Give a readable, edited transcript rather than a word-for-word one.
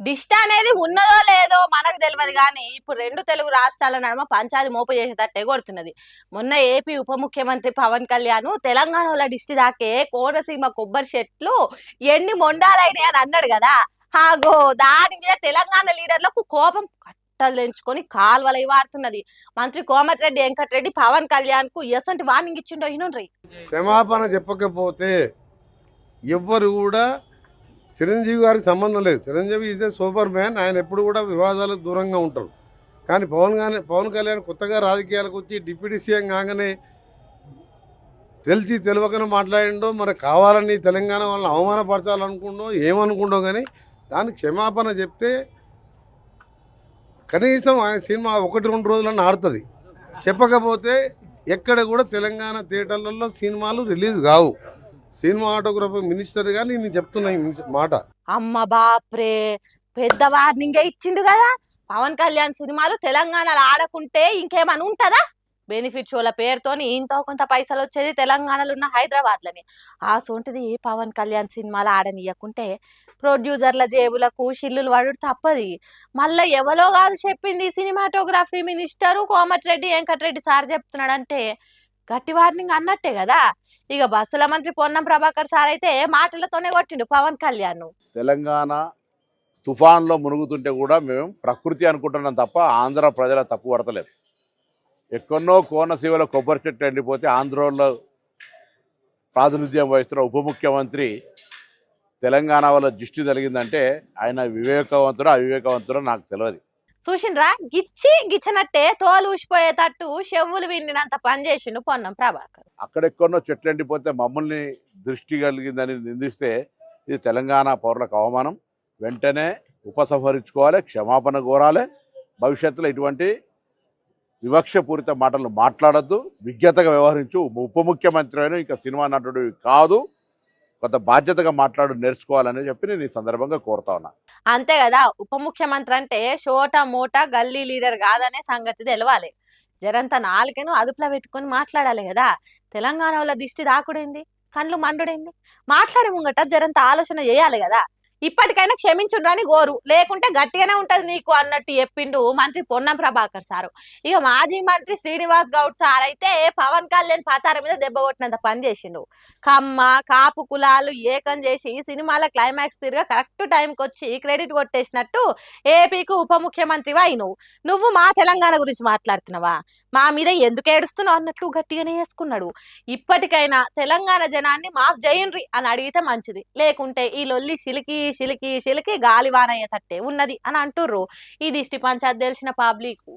దిష్ట అనేది ఉన్నదో లేదో మనకు తెలియదు కానీ ఇప్పుడు రెండు తెలుగు రాష్ట్రాల నడుమ పంచాయతీ మోపు చేసేటట్టే కొడుతున్నది. మొన్న ఏపీ ఉప ముఖ్యమంత్రి పవన్ కళ్యాణ్ తెలంగాణలో దిష్టి దాకే కోనసీమ కొబ్బరి చెట్లు ఎన్ని మొండాలైనాయి అని అన్నాడు కదా. హాగో దాని మీద తెలంగాణ లీడర్లకు కోపం కట్టలు తెంచుకొని కాల్వలై వారుతున్నది. మంత్రి కోమటిరెడ్డి వెంకటరెడ్డి పవన్ కళ్యాణ్ కు ఎసంటి వార్నింగ్ ఇచ్చిండో ఇనుండ్రి. క్షమాపణ చెప్పకపోతే ఎవ్వరు కూడా చిరంజీవి గారికి సంబంధం లేదు. Chiranjeevi is a super man. ఆయన ఎప్పుడు కూడా వివాదాలకు దూరంగా ఉంటారు. కానీ పవన్ కళ్యాణ్ కొత్తగా రాజకీయాలకు వచ్చి డిప్యూటీ సీఎం కాగానే తెలిసి తెలియకనే మాట్లాడిండో, మరి కావాలని తెలంగాణ వాళ్ళని అవమానపరచాలనుకుండో ఏమనుకుండో, కానీ దానికి క్షమాపణ చెప్తే కనీసం ఆయన సినిమా 1-2 రోజులన్నా ఆడుతుంది. చెప్పకపోతే ఎక్కడ కూడా తెలంగాణ థియేటర్లలో సినిమాలు రిలీజ్ కావు. సినిమాటోగ్రఫీ మినిస్టర్ గా నేను చెప్తున్నా ఈ మాట. అమ్మ బాప్రే, పెద్ద వార్నింగే ఇచ్చిండు కదా. పవన్ కళ్యాణ్ సినిమాలు తెలంగాణలో ఆడకుంటే ఇంకేమని ఉంటదా? బెనిఫిట్ షోల పేరుతోని ఇంతో కొంత పైసలు వచ్చేది తెలంగాణలో ఉన్న హైదరాబాద్ లని. ఆ సొంటిది పవన్ కళ్యాణ్ సినిమాలు ఆడనియకుంటే ప్రొడ్యూసర్ల జేబులకు షిల్లులు పడుడు తప్పది. మళ్ళీ ఎవరో కాదు చెప్పింది, cinematography minister Komatireddy Venkatareddy sir చెప్తున్నాడంటే గట్టి వార్నింగ్ అన్నట్టే కదా. ఇక బస్సుల మంత్రి పొన్నం ప్రభాకర్ సార్ అయితే మాటలతోనే కొట్టిండు పవన్ కళ్యాణ్. తెలంగాణ తుఫాన్లో మునుగుతుంటే కూడా మేము ప్రకృతి అనుకుంటున్నాం తప్ప ఆంధ్ర ప్రజల తప్పు పడతలేదు. ఎక్కడో కోనసీమలో కొబ్బరి చెట్టు ఎండిపోతే ఆంధ్రలో ప్రాతినిధ్యం వహిస్తున్న ఉప ముఖ్యమంత్రి తెలంగాణ వల్ల దృష్టి కలిగిందంటే ఆయన వివేకవంతుడు అవివేకవంతుడో నాకు తెలియదు. చూసిండ్రా, గిచ్చి గిచ్చినట్టే తోలు ఊసిపోయేటట్టు చెవులు విండినంత పని చేసిండు పొన్నం ప్రభాకర్. అక్కడెక్కడో చెట్లు ఎండిపోతే మమ్మల్ని దృష్టి కలిగిందని నిందిస్తే ఇది తెలంగాణ పౌరులకు అవమానం. వెంటనే ఉపసంహరించుకోవాలి, క్షమాపణ కోరాలి. భవిష్యత్తులో ఇటువంటి వివక్షపూరిత మాటలు మాట్లాడద్దు, విజ్ఞతగా వ్యవహరించు. ఉప ముఖ్యమంత్రి అయినా ఇంకా సినిమా నటుడు కాదు, కొంత బాధ్యతగా మాట్లాడు నేర్చుకోవాలని చెప్పి నేను ఈ సందర్భంగా కోరుతా ఉన్నా. అంతే కదా, ఉప ముఖ్యమంత్రి అంటే షోటా మోటా గల్లీ లీడర్ కాదనే సంగతి తెలవాలి. జరంత నాలుకను అదుపులో పెట్టుకొని మాట్లాడాలి కదా. తెలంగాణలో దిష్టి దాకుడైంది, కండ్లు మండుడైంది, మాట్లాడే ముంగట జరంత ఆలోచన చేయాలి కదా. ఇప్పటికైనా క్షమించుండ్రని గోరు, లేకుంటే గట్టిగానే ఉంటది నీకు అన్నట్టు చెప్పిండు మంత్రి పొన్నం ప్రభాకర్ సారు. ఇక మాజీ మంత్రి శ్రీనివాస్ గౌడ్ సార్ అయితే పవన్ కళ్యాణ్ పతార మీద దెబ్బ కొట్టినంత పని చేసిండు. కమ్మ కాపు కులాలు ఏకం చేసి సినిమాల క్లైమాక్స్ తిరిగా కరెక్ట్ టైంకి వచ్చి క్రెడిట్ కొట్టేసినట్టు ఏపీకి ఉప ముఖ్యమంత్రివా నువ్వు మా తెలంగాణ గురించి మాట్లాడుతున్నావా, మా మీద ఎందుకు ఏడుస్తున్నావు అన్నట్టు గట్టిగానే వేసుకున్నాడు. ఇప్పటికైనా తెలంగాణ జనాన్ని మాఫ్ చేయండ్రి అని అడిగితే మంచిది, లేకుంటే ఈ లొల్లి సిలికి గాలివాన అయ్యేటట్టే ఉన్నది అని అంటుర్రు ఈ దిష్టి పంచాయతీ తెలిసిన పబ్లిక్.